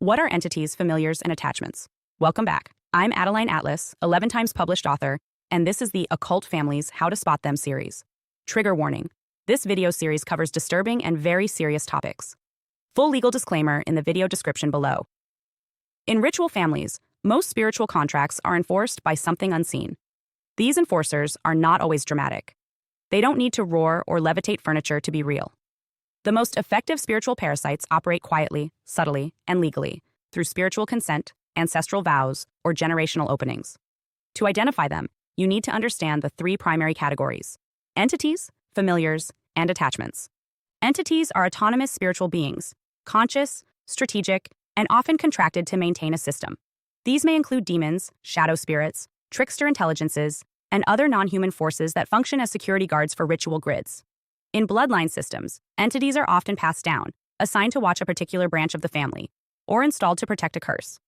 What are entities, familiars, and attachments? Welcome back. I'm Adeline Atlas, 11 times published author, and this is the Occult Families How to Spot Them series. Trigger warning. This video series covers disturbing and very serious topics. Full legal disclaimer in the video description below. In ritual families, most spiritual contracts are enforced by something unseen. These enforcers are not always dramatic. They don't need to roar or levitate furniture to be real. The most effective spiritual parasites operate quietly, subtly, and legally through spiritual consent, ancestral vows, or generational openings. To identify them, you need to understand the three primary categories: entities, familiars, and attachments. Entities are autonomous spiritual beings, conscious, strategic, and often contracted to maintain a system. These may include demons, shadow spirits, trickster intelligences, and other non-human forces that function as security guards for ritual grids. In bloodline systems, entities are often passed down, assigned to watch a particular branch of the family, or installed to protect a curse.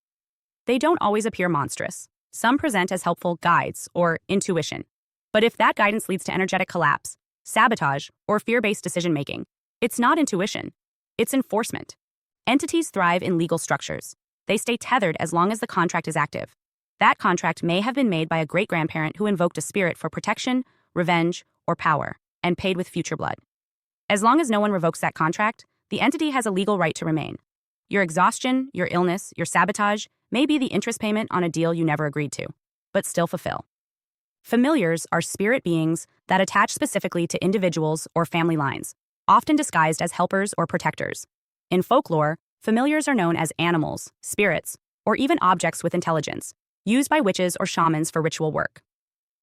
They don't always appear monstrous. Some present as helpful guides or intuition. But if that guidance leads to energetic collapse, sabotage, or fear-based decision-making, it's not intuition. It's enforcement. Entities thrive in legal structures. They stay tethered as long as the contract is active. That contract may have been made by a great-grandparent who invoked a spirit for protection, revenge, or power, and paid with future blood. As long as no one revokes that contract, the entity has a legal right to remain. Your exhaustion, your illness, your sabotage may be the interest payment on a deal you never agreed to, but still fulfill. Familiars are spirit beings that attach specifically to individuals or family lines, often disguised as helpers or protectors. In folklore, familiars are known as animals, spirits, or even objects with intelligence, used by witches or shamans for ritual work.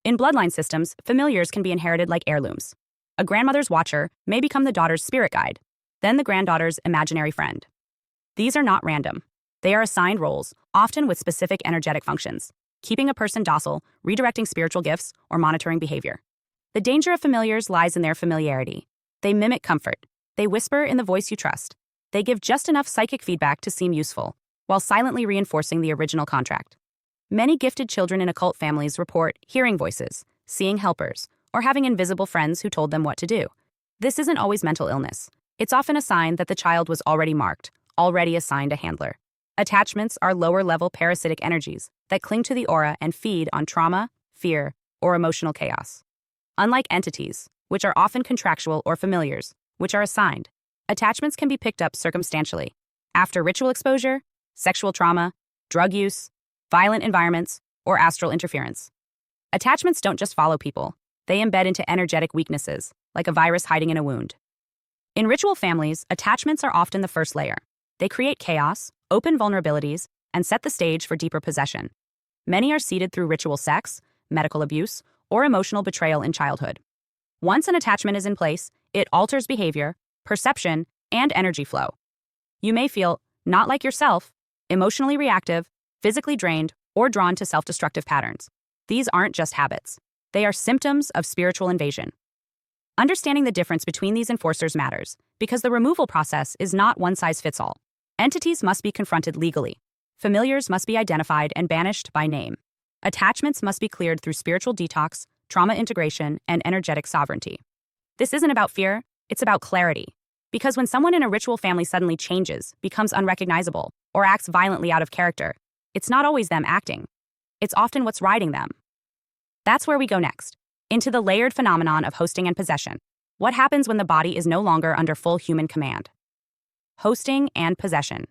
In bloodline systems, familiars can be inherited like heirlooms. A grandmother's watcher may become the daughter's spirit guide, then the granddaughter's imaginary friend. These are not random. They are assigned roles, often with specific energetic functions, keeping a person docile, redirecting spiritual gifts, or monitoring behavior. The danger of familiars lies in their familiarity. They mimic comfort. They whisper in the voice you trust. They give just enough psychic feedback to seem useful, while silently reinforcing the original contract. Many gifted children in occult families report hearing voices, seeing helpers, or having invisible friends who told them what to do. This isn't always mental illness. It's often a sign that the child was already marked, already assigned a handler. Attachments are lower-level parasitic energies that cling to the aura and feed on trauma, fear, or emotional chaos. Unlike entities, which are often contractual, or familiars, which are assigned, attachments can be picked up circumstantially, after ritual exposure, sexual trauma, drug use, violent environments, or astral interference. Attachments don't just follow people. They embed into energetic weaknesses, like a virus hiding in a wound. In ritual families, attachments are often the first layer. They create chaos, open vulnerabilities, and set the stage for deeper possession. Many are seeded through ritual sex, medical abuse, or emotional betrayal in childhood. Once an attachment is in place, it alters behavior, perception, and energy flow. You may feel not like yourself, emotionally reactive, physically drained, or drawn to self-destructive patterns. These aren't just habits. They are symptoms of spiritual invasion. Understanding the difference between these enforcers matters, because the removal process is not one-size-fits-all. Entities must be confronted legally. Familiars must be identified and banished by name. Attachments must be cleared through spiritual detox, trauma integration, and energetic sovereignty. This isn't about fear, it's about clarity. Because when someone in a ritual family suddenly changes, becomes unrecognizable, or acts violently out of character, it's not always them acting. It's often what's riding them. That's where we go next, into the layered phenomenon of hosting and possession. What happens when the body is no longer under full human command? Hosting and possession.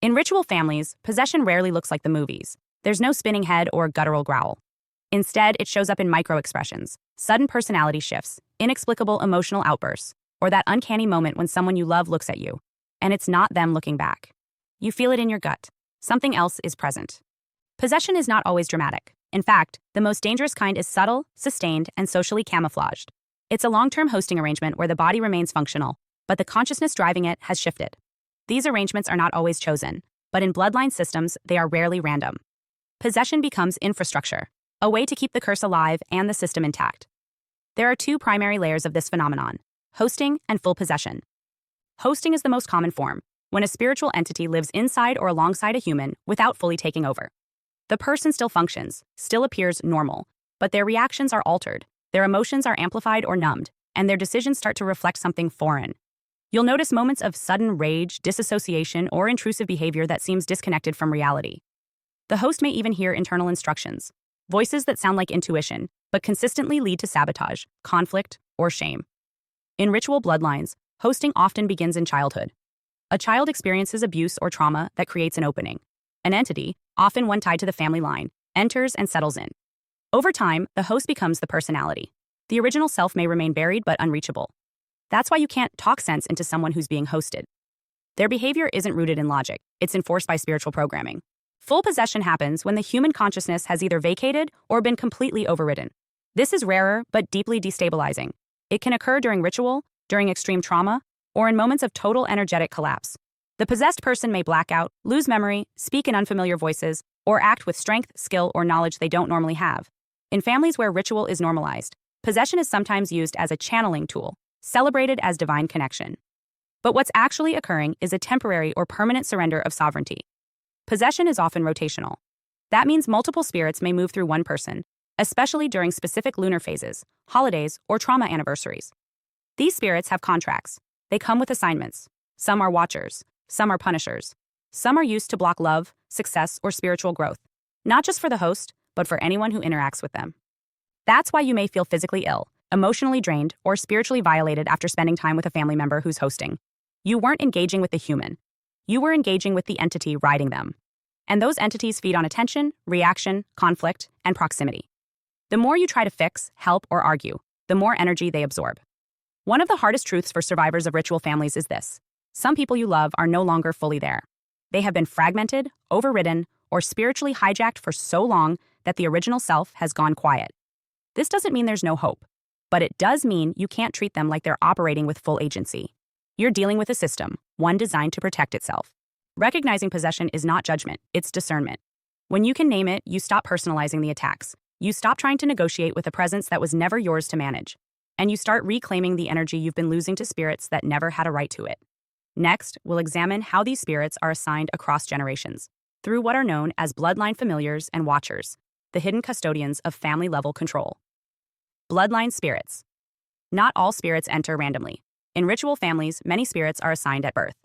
In ritual families, possession rarely looks like the movies. There's no spinning head or guttural growl. Instead, it shows up in micro-expressions, sudden personality shifts, inexplicable emotional outbursts, or that uncanny moment when someone you love looks at you, and it's not them looking back. You feel it in your gut. Something else is present. Possession is not always dramatic. In fact, the most dangerous kind is subtle, sustained, and socially camouflaged. It's a long-term hosting arrangement where the body remains functional, but the consciousness driving it has shifted. These arrangements are not always chosen, but in bloodline systems, they are rarely random. Possession becomes infrastructure, a way to keep the curse alive and the system intact. There are two primary layers of this phenomenon: hosting and full possession. Hosting is the most common form, when a spiritual entity lives inside or alongside a human without fully taking over. The person still functions, still appears normal, but their reactions are altered, their emotions are amplified or numbed, and their decisions start to reflect something foreign. You'll notice moments of sudden rage, disassociation, or intrusive behavior that seems disconnected from reality. The host may even hear internal instructions, voices that sound like intuition, but consistently lead to sabotage, conflict, or shame. In ritual bloodlines, hosting often begins in childhood. A child experiences abuse or trauma that creates an opening. An entity, often one tied to the family line, enters and settles in. Over time, the host becomes the personality. The original self may remain buried but unreachable. That's why you can't talk sense into someone who's being hosted. Their behavior isn't rooted in logic, it's enforced by spiritual programming. Full possession happens when the human consciousness has either vacated or been completely overridden. This is rarer but deeply destabilizing. It can occur during ritual, during extreme trauma, or in moments of total energetic collapse. The possessed person may black out, lose memory, speak in unfamiliar voices, or act with strength, skill, or knowledge they don't normally have. In families where ritual is normalized, possession is sometimes used as a channeling tool, celebrated as divine connection. But what's actually occurring is a temporary or permanent surrender of sovereignty. Possession is often rotational. That means multiple spirits may move through one person, especially during specific lunar phases, holidays, or trauma anniversaries. These spirits have contracts. They come with assignments. Some are watchers, some are punishers. Some are used to block love, success, or spiritual growth, not just for the host, but for anyone who interacts with them. That's why you may feel physically ill, emotionally drained, or spiritually violated after spending time with a family member who's hosting. You weren't engaging with the human. You were engaging with the entity riding them. And those entities feed on attention, reaction, conflict, and proximity. The more you try to fix, help, or argue, the more energy they absorb. One of the hardest truths for survivors of ritual families is this: some people you love are no longer fully there. They have been fragmented, overridden, or spiritually hijacked for so long that the original self has gone quiet. This doesn't mean there's no hope, but it does mean you can't treat them like they're operating with full agency. You're dealing with a system, one designed to protect itself. Recognizing possession is not judgment, it's discernment. When you can name it, you stop personalizing the attacks. You stop trying to negotiate with a presence that was never yours to manage. And you start reclaiming the energy you've been losing to spirits that never had a right to it. Next, we'll examine how these spirits are assigned across generations, through what are known as bloodline familiars and watchers, the hidden custodians of family-level control. Bloodline spirits. Not all spirits enter randomly. In ritual families, many spirits are assigned at birth.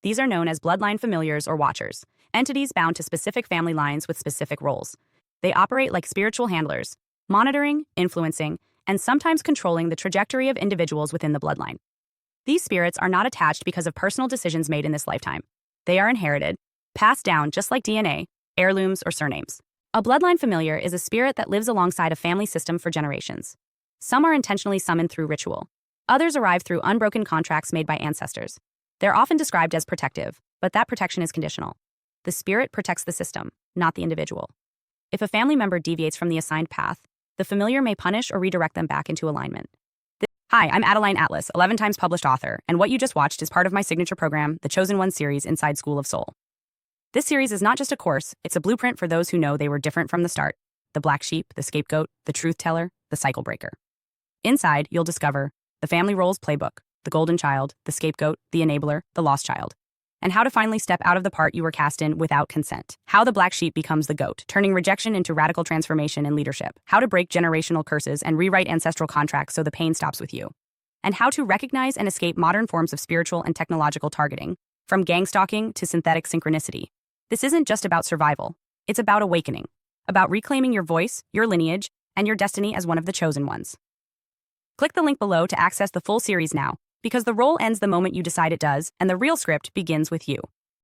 These are known as bloodline familiars or watchers, entities bound to specific family lines with specific roles. They operate like spiritual handlers, monitoring, influencing, and sometimes controlling the trajectory of individuals within the bloodline. These spirits are not attached because of personal decisions made in this lifetime. They are inherited, passed down just like DNA, heirlooms, or surnames. A bloodline familiar is a spirit that lives alongside a family system for generations. Some are intentionally summoned through ritual. Others arrive through unbroken contracts made by ancestors. They're often described as protective, but that protection is conditional. The spirit protects the system, not the individual. If a family member deviates from the assigned path, the familiar may punish or redirect them back into alignment. Hi, I'm Adeline Atlas, 11 times published author, and what you just watched is part of my signature program, the Chosen One series inside School of Soul. This series is not just a course, it's a blueprint for those who know they were different from the start: the black sheep, the scapegoat, the truth teller, the cycle breaker. Inside, you'll discover the family roles playbook, the golden child, the scapegoat, the enabler, the lost child, and how to finally step out of the part you were cast in without consent. How the black sheep becomes the goat, turning rejection into radical transformation in leadership. How to break generational curses and rewrite ancestral contracts so the pain stops with you. And how to recognize and escape modern forms of spiritual and technological targeting, from gang stalking to synthetic synchronicity. This isn't just about survival. It's about awakening, about reclaiming your voice, your lineage, and your destiny as one of the chosen ones. Click the link below to access the full series now, because the role ends the moment you decide it does, and the real script begins with you.